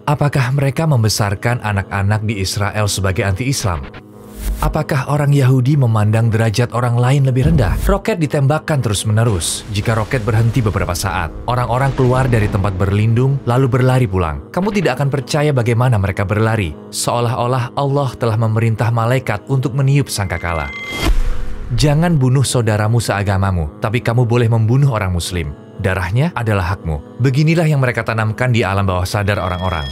Apakah mereka membesarkan anak-anak di Israel sebagai anti-Islam? Apakah orang Yahudi memandang derajat orang lain lebih rendah? Roket ditembakkan terus-menerus. Jika roket berhenti beberapa saat, orang-orang keluar dari tempat berlindung lalu berlari pulang. Kamu tidak akan percaya bagaimana mereka berlari, seolah-olah Allah telah memerintah malaikat untuk meniup sangkakala. Jangan bunuh saudaramu seagamamu, tapi kamu boleh membunuh orang muslim. Darahnya adalah hakmu. Beginilah yang mereka tanamkan di alam bawah sadar orang-orang.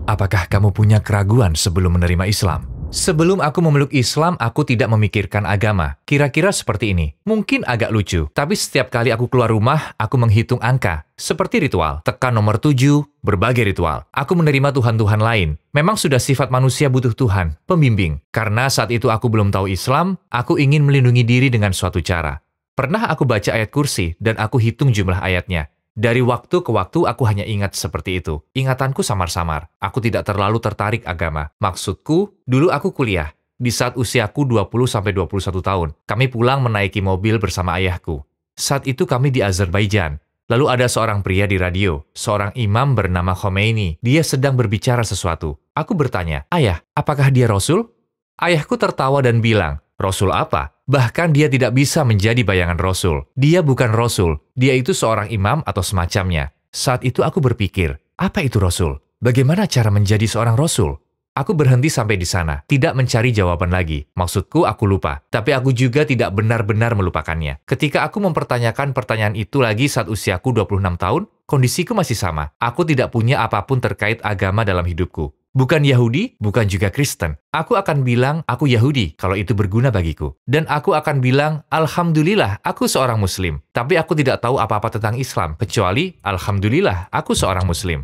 Apakah kamu punya keraguan sebelum menerima Islam? Sebelum aku memeluk Islam, aku tidak memikirkan agama. Kira-kira seperti ini. Mungkin agak lucu, tapi setiap kali aku keluar rumah, aku menghitung angka. Seperti ritual. Tekan nomor 7, berbagai ritual. Aku menerima Tuhan-Tuhan lain. Memang sudah sifat manusia butuh Tuhan, pembimbing. Karena saat itu aku belum tahu Islam, aku ingin melindungi diri dengan suatu cara. Pernah aku baca ayat kursi, dan aku hitung jumlah ayatnya. Dari waktu ke waktu aku hanya ingat seperti itu. Ingatanku samar-samar. Aku tidak terlalu tertarik agama. Maksudku, dulu aku kuliah. Di saat usiaku 20-21 tahun, kami pulang menaiki mobil bersama ayahku. Saat itu kami di Azerbaijan. Lalu ada seorang pria di radio, seorang imam bernama Khomeini. Dia sedang berbicara sesuatu. Aku bertanya, "Ayah, apakah dia Rasul?" Ayahku tertawa dan bilang, "Rasul apa? Bahkan dia tidak bisa menjadi bayangan Rasul. Dia bukan Rasul, dia itu seorang imam atau semacamnya." Saat itu aku berpikir, apa itu Rasul? Bagaimana cara menjadi seorang Rasul? Aku berhenti sampai di sana, tidak mencari jawaban lagi. Maksudku, aku lupa. Tapi aku juga tidak benar-benar melupakannya. Ketika aku mempertanyakan pertanyaan itu lagi saat usiaku 26 tahun, kondisiku masih sama. Aku tidak punya apapun terkait agama dalam hidupku. Bukan Yahudi, bukan juga Kristen. Aku akan bilang, aku Yahudi, kalau itu berguna bagiku. Dan aku akan bilang, Alhamdulillah, aku seorang Muslim. Tapi aku tidak tahu apa-apa tentang Islam, kecuali, Alhamdulillah, aku seorang Muslim.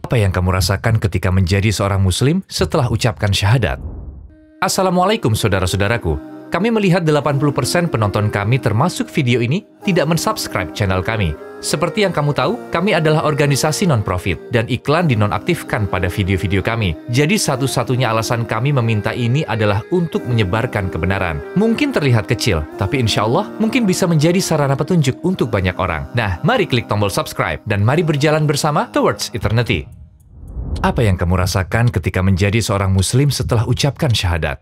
Apa yang kamu rasakan ketika menjadi seorang Muslim setelah ucapkan syahadat? Assalamualaikum saudara-saudaraku. Kami melihat 80% penonton kami termasuk video ini tidak mensubscribe channel kami. Seperti yang kamu tahu, kami adalah organisasi non-profit dan iklan dinonaktifkan pada video-video kami. Jadi satu-satunya alasan kami meminta ini adalah untuk menyebarkan kebenaran. Mungkin terlihat kecil, tapi insya Allah mungkin bisa menjadi sarana petunjuk untuk banyak orang. Nah, mari klik tombol subscribe dan mari berjalan bersama towards eternity. Apa yang kamu rasakan ketika menjadi seorang Muslim setelah ucapkan syahadat?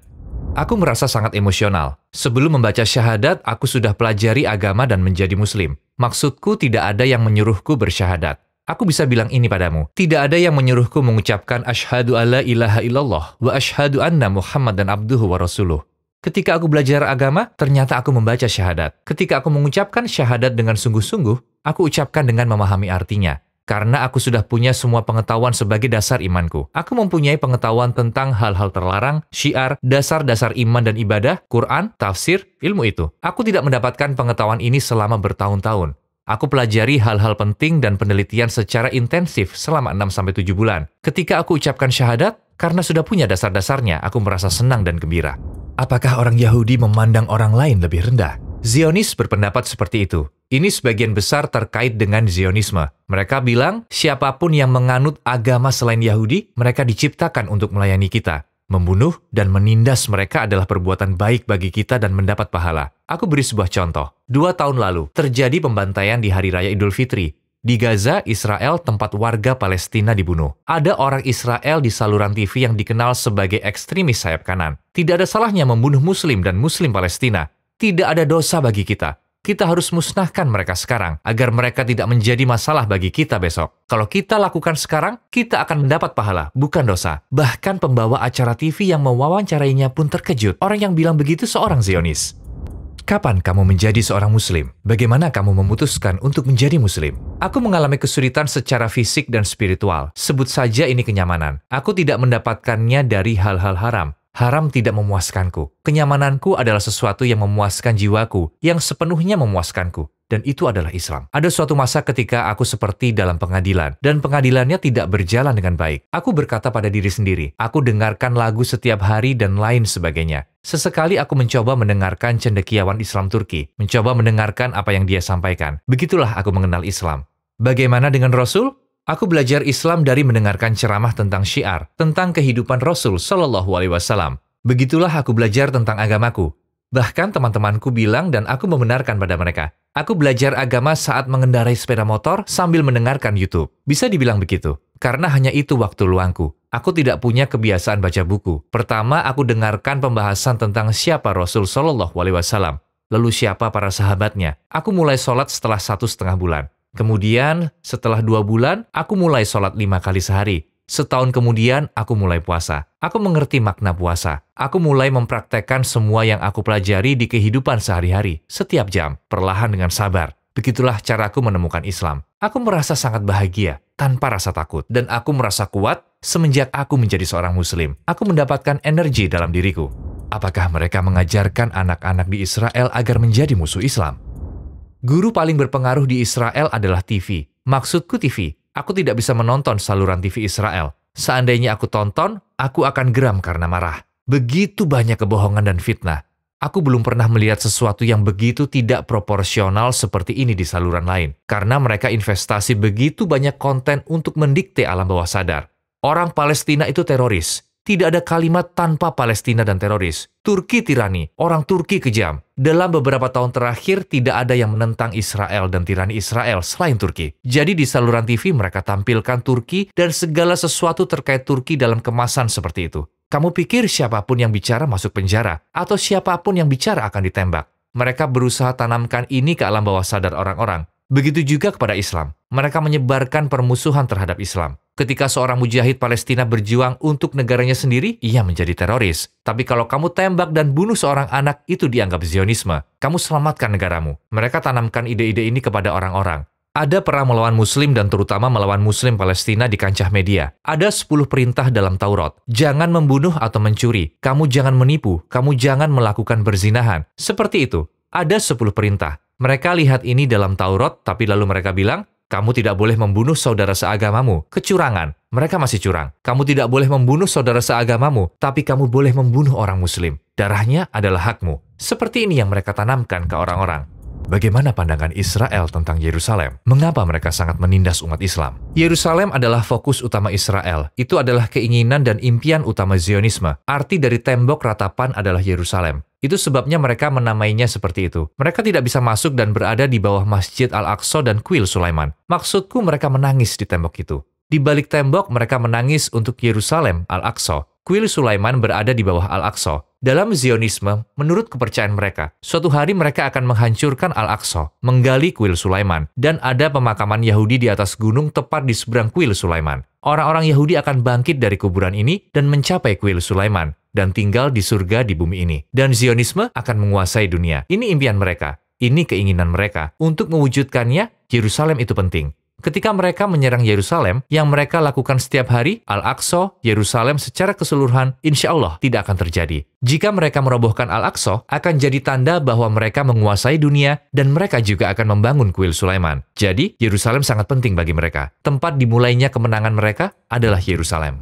Aku merasa sangat emosional. Sebelum membaca syahadat, aku sudah pelajari agama dan menjadi Muslim. Maksudku, tidak ada yang menyuruhku bersyahadat. Aku bisa bilang ini padamu. Tidak ada yang menyuruhku mengucapkan asyhadu alla ilaha illallah wa asyhadu anna Muhammadan abduhu wa rasuluh. Ketika aku belajar agama, ternyata aku membaca syahadat. Ketika aku mengucapkan syahadat dengan sungguh-sungguh, aku ucapkan dengan memahami artinya. Karena aku sudah punya semua pengetahuan sebagai dasar imanku. Aku mempunyai pengetahuan tentang hal-hal terlarang, syiar, dasar-dasar iman dan ibadah, Quran, tafsir, ilmu itu. Aku tidak mendapatkan pengetahuan ini selama bertahun-tahun. Aku pelajari hal-hal penting dan penelitian secara intensif selama 6-7 bulan. Ketika aku ucapkan syahadat, karena sudah punya dasar-dasarnya, aku merasa senang dan gembira. Apakah orang Yahudi memandang orang lain lebih rendah? Zionis berpendapat seperti itu. Ini sebagian besar terkait dengan Zionisme. Mereka bilang, siapapun yang menganut agama selain Yahudi, mereka diciptakan untuk melayani kita. Membunuh dan menindas mereka adalah perbuatan baik bagi kita dan mendapat pahala. Aku beri sebuah contoh. 2 tahun lalu, terjadi pembantaian di Hari Raya Idul Fitri. Di Gaza, Israel, tempat warga Palestina dibunuh. Ada orang Israel di saluran TV yang dikenal sebagai ekstremis sayap kanan. Tidak ada salahnya membunuh Muslim dan Muslim Palestina. Tidak ada dosa bagi kita. Kita harus musnahkan mereka sekarang, agar mereka tidak menjadi masalah bagi kita besok. Kalau kita lakukan sekarang, kita akan mendapat pahala, bukan dosa. Bahkan pembawa acara TV yang mewawancarainya pun terkejut. Orang yang bilang begitu seorang Zionis. Kapan kamu menjadi seorang Muslim? Bagaimana kamu memutuskan untuk menjadi Muslim? Aku mengalami kesulitan secara fisik dan spiritual. Sebut saja ini kenyamanan. Aku tidak mendapatkannya dari hal-hal haram. Haram tidak memuaskanku. Kenyamananku adalah sesuatu yang memuaskan jiwaku, yang sepenuhnya memuaskanku. Dan itu adalah Islam. Ada suatu masa ketika aku seperti dalam pengadilan, dan pengadilannya tidak berjalan dengan baik. Aku berkata pada diri sendiri, aku dengarkan lagu setiap hari dan lain sebagainya. Sesekali aku mencoba mendengarkan cendekiawan Islam Turki, mencoba mendengarkan apa yang dia sampaikan. Begitulah aku mengenal Islam. Bagaimana dengan Rasul? Aku belajar Islam dari mendengarkan ceramah tentang syiar, tentang kehidupan Rasul Shallallahu Alaihi Wasallam. Begitulah aku belajar tentang agamaku. Bahkan teman-temanku bilang dan aku membenarkan pada mereka, Aku belajar agama saat mengendarai sepeda motor sambil mendengarkan YouTube. Bisa dibilang begitu, karena hanya itu waktu luangku. Aku tidak punya kebiasaan baca buku. Pertama, aku dengarkan pembahasan tentang siapa Rasul Shallallahu Alaihi Wasallam, lalu siapa para sahabatnya. Aku mulai sholat setelah 1,5 bulan. Kemudian, setelah 2 bulan, aku mulai sholat 5 kali sehari. Setahun kemudian, aku mulai puasa. Aku mengerti makna puasa. Aku mulai mempraktekkan semua yang aku pelajari di kehidupan sehari-hari, setiap jam, perlahan dengan sabar. Begitulah caraku menemukan Islam. Aku merasa sangat bahagia, tanpa rasa takut. Dan aku merasa kuat semenjak aku menjadi seorang Muslim. Aku mendapatkan energi dalam diriku. Apakah mereka mengajarkan anak-anak di Israel agar menjadi musuh Islam? Guru paling berpengaruh di Israel adalah TV. Maksudku TV. Aku tidak bisa menonton saluran TV Israel. Seandainya aku tonton, aku akan geram karena marah. Begitu banyak kebohongan dan fitnah. Aku belum pernah melihat sesuatu yang begitu tidak proporsional seperti ini di saluran lain. Karena mereka investasi begitu banyak konten untuk mendikte alam bawah sadar. Orang Palestina itu teroris. Tidak ada kalimat tanpa Palestina dan teroris. Turki tirani, orang Turki kejam. Dalam beberapa tahun terakhir, tidak ada yang menentang Israel dan tirani Israel selain Turki. Jadi di saluran TV mereka tampilkan Turki dan segala sesuatu terkait Turki dalam kemasan seperti itu. Kamu pikir siapapun yang bicara masuk penjara, atau siapapun yang bicara akan ditembak. Mereka berusaha tanamkan ini ke alam bawah sadar orang-orang. Begitu juga kepada Islam. Mereka menyebarkan permusuhan terhadap Islam. Ketika seorang mujahid Palestina berjuang untuk negaranya sendiri, ia menjadi teroris. Tapi kalau kamu tembak dan bunuh seorang anak, itu dianggap Zionisme. Kamu selamatkan negaramu. Mereka tanamkan ide-ide ini kepada orang-orang. Ada perang melawan Muslim dan terutama melawan Muslim Palestina di kancah media. Ada 10 perintah dalam Taurat. Jangan membunuh atau mencuri. Kamu jangan menipu. Kamu jangan melakukan perzinahan. Seperti itu. Ada 10 perintah. Mereka lihat ini dalam Taurat, tapi lalu mereka bilang, kamu tidak boleh membunuh saudara seagamamu. Kecurangan. Mereka masih curang. Kamu tidak boleh membunuh saudara seagamamu, tapi kamu boleh membunuh orang Muslim. Darahnya adalah hakmu. Seperti ini yang mereka tanamkan ke orang-orang. Bagaimana pandangan Israel tentang Yerusalem? Mengapa mereka sangat menindas umat Islam? Yerusalem adalah fokus utama Israel. Itu adalah keinginan dan impian utama Zionisme. Arti dari tembok ratapan adalah Yerusalem. Itu sebabnya mereka menamainya seperti itu. Mereka tidak bisa masuk dan berada di bawah Masjid Al-Aqsa dan kuil Sulaiman. Maksudku mereka menangis di tembok itu. Di balik tembok mereka menangis untuk Yerusalem Al-Aqsa. Kuil Sulaiman berada di bawah Al-Aqsa. Dalam Zionisme, menurut kepercayaan mereka, suatu hari mereka akan menghancurkan Al-Aqsa, menggali kuil Sulaiman, dan ada pemakaman Yahudi di atas gunung tepat di seberang kuil Sulaiman. Orang-orang Yahudi akan bangkit dari kuburan ini dan mencapai kuil Sulaiman, dan tinggal di surga di bumi ini. Dan Zionisme akan menguasai dunia. Ini impian mereka. Ini keinginan mereka. Untuk mewujudkannya, Yerusalem itu penting. Ketika mereka menyerang Yerusalem, yang mereka lakukan setiap hari, Al-Aqsa, Yerusalem secara keseluruhan, insya Allah tidak akan terjadi. Jika mereka merobohkan Al-Aqsa, akan jadi tanda bahwa mereka menguasai dunia, dan mereka juga akan membangun kuil Sulaiman. Jadi, Yerusalem sangat penting bagi mereka. Tempat dimulainya kemenangan mereka adalah Yerusalem.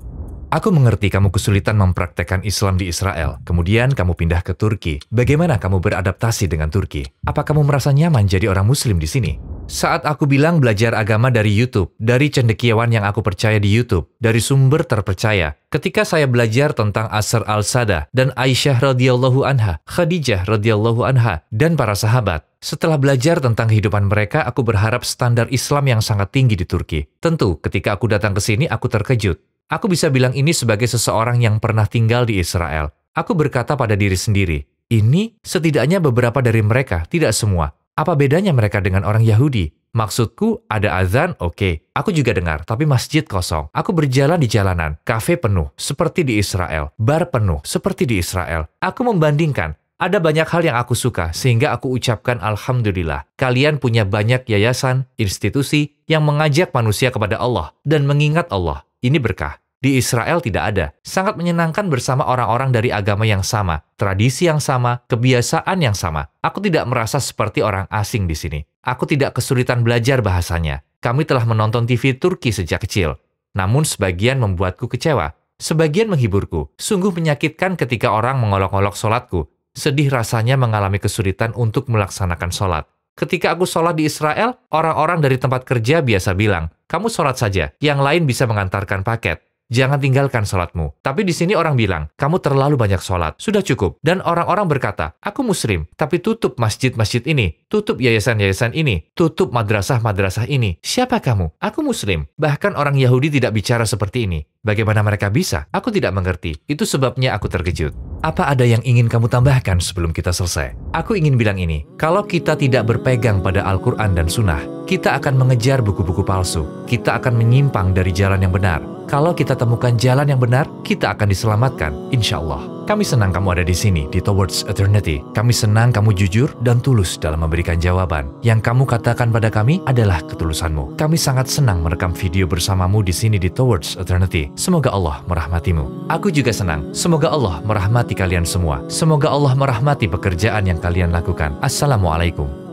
Aku mengerti kamu kesulitan mempraktekkan Islam di Israel. Kemudian kamu pindah ke Turki. Bagaimana kamu beradaptasi dengan Turki? Apa kamu merasa nyaman jadi orang Muslim di sini? Saat aku bilang belajar agama dari YouTube, dari cendekiawan yang aku percaya di YouTube, dari sumber terpercaya, ketika saya belajar tentang Asr al-Sada dan Aisyah radhiyallahu anha, Khadijah radhiyallahu anha, dan para sahabat, setelah belajar tentang kehidupan mereka, aku berharap standar Islam yang sangat tinggi di Turki. Tentu, ketika aku datang ke sini, aku terkejut. Aku bisa bilang ini sebagai seseorang yang pernah tinggal di Israel. Aku berkata pada diri sendiri, ini setidaknya beberapa dari mereka, tidak semua. Apa bedanya mereka dengan orang Yahudi? Maksudku, ada azan, oke. Aku juga dengar, tapi masjid kosong. Aku berjalan di jalanan, kafe penuh, seperti di Israel. Bar penuh, seperti di Israel. Aku membandingkan. Ada banyak hal yang aku suka, sehingga aku ucapkan Alhamdulillah. Kalian punya banyak yayasan, institusi, yang mengajak manusia kepada Allah, dan mengingat Allah. Ini berkah. Di Israel tidak ada. Sangat menyenangkan bersama orang-orang dari agama yang sama, tradisi yang sama, kebiasaan yang sama. Aku tidak merasa seperti orang asing di sini. Aku tidak kesulitan belajar bahasanya. Kami telah menonton TV Turki sejak kecil. Namun sebagian membuatku kecewa. Sebagian menghiburku. Sungguh menyakitkan ketika orang mengolok-olok sholatku. Sedih rasanya mengalami kesulitan untuk melaksanakan sholat. Ketika aku sholat di Israel, orang-orang dari tempat kerja biasa bilang, kamu sholat saja, yang lain bisa mengantarkan paket. Jangan tinggalkan sholatmu. Tapi di sini orang bilang, kamu terlalu banyak sholat. Sudah cukup. Dan orang-orang berkata, aku muslim, tapi tutup masjid-masjid ini, tutup yayasan-yayasan ini, tutup madrasah-madrasah ini. Siapa kamu? Aku muslim. Bahkan orang Yahudi tidak bicara seperti ini. Bagaimana mereka bisa? Aku tidak mengerti. Itu sebabnya aku terkejut. Apa ada yang ingin kamu tambahkan sebelum kita selesai? Aku ingin bilang ini, kalau kita tidak berpegang pada Al-Quran dan Sunnah, kita akan mengejar buku-buku palsu. Kita akan menyimpang dari jalan yang benar. Kalau kita temukan jalan yang benar, kita akan diselamatkan, insya Allah. Kami senang kamu ada di sini, di Towards Eternity. Kami senang kamu jujur dan tulus dalam memberikan jawaban. Yang kamu katakan pada kami adalah ketulusanmu. Kami sangat senang merekam video bersamamu di sini di Towards Eternity. Semoga Allah merahmatimu. Aku juga senang. Semoga Allah merahmati kalian semua. Semoga Allah merahmati pekerjaan yang kalian lakukan. Assalamualaikum.